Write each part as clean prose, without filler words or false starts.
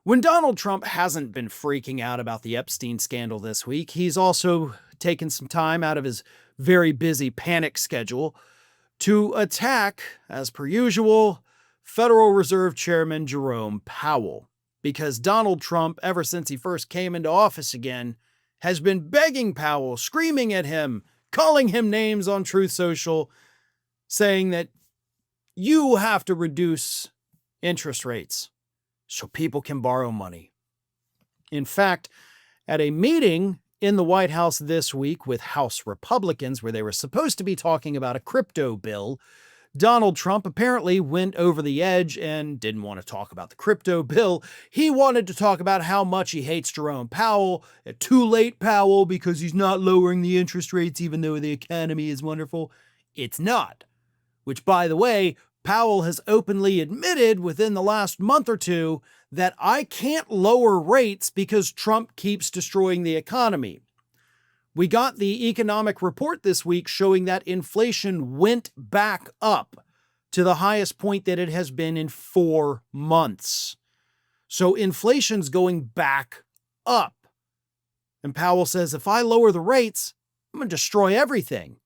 When Donald Trump hasn't been freaking out about the Epstein scandal this week, he's also taken some time out of his very busy panic schedule to attack, as per usual, Federal Reserve Chairman Jerome Powell. Because Donald Trump, ever since he first came into office again, has been begging Powell, screaming at him, calling him names on Truth Social, saying that you have to reduce interest rates so people can borrow money. In fact, at a meeting in the White House this week with House Republicans, where they were supposed to be talking about a crypto bill, Donald Trump apparently went over the edge and didn't want to talk about the crypto bill. He wanted to talk about how much he hates Jerome Powell. Too late, Powell, because he's not lowering the interest rates even though the economy is wonderful. It's not. Which, by the way, Powell has openly admitted within the last month or two that I can't lower rates because Trump keeps destroying the economy. We got the economic report this week showing that inflation went back up to the highest point that it has been in 4 months. So inflation's going back up. And Powell says, if I lower the rates, I'm going to destroy everything.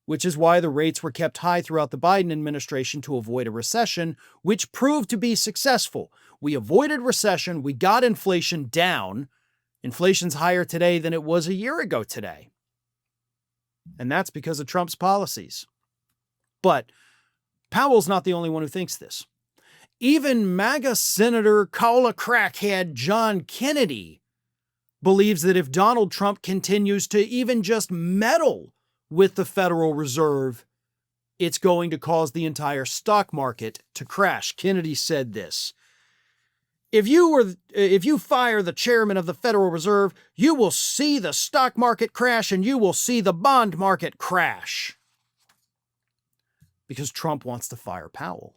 Which is why the rates were kept high throughout the Biden administration to avoid a recession, which proved to be successful. We avoided recession. We got inflation down. Inflation's higher today than it was a year ago today. And that's because of Trump's policies. But Powell's not the only one who thinks this. Even MAGA Senator, call a crackhead John Kennedy believes that if Donald Trump continues to even just meddle with the Federal Reserve, it's going to cause the entire stock market to crash. Kennedy said this. If you fire the chairman of the Federal Reserve, you will see the stock market crash and you will see the bond market crash. Because Trump wants to fire Powell.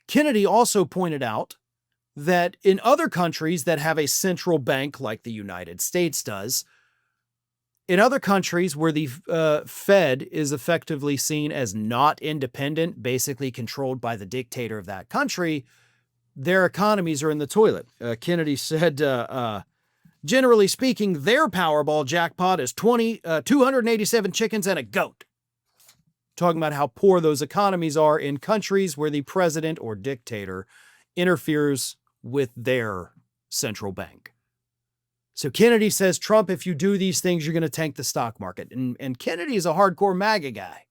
Kennedy also pointed out that in other countries that have a central bank like the United States does, in other countries where the Fed is effectively seen as not independent, basically controlled by the dictator of that country, their economies are in the toilet. Kennedy said, generally speaking, their Powerball jackpot is 287 chickens and a goat. Talking about how poor those economies are in countries where the president or dictator interferes with their central bank. So Kennedy says, Trump, if you do these things, you're going to tank the stock market. And Kennedy is a hardcore MAGA guy.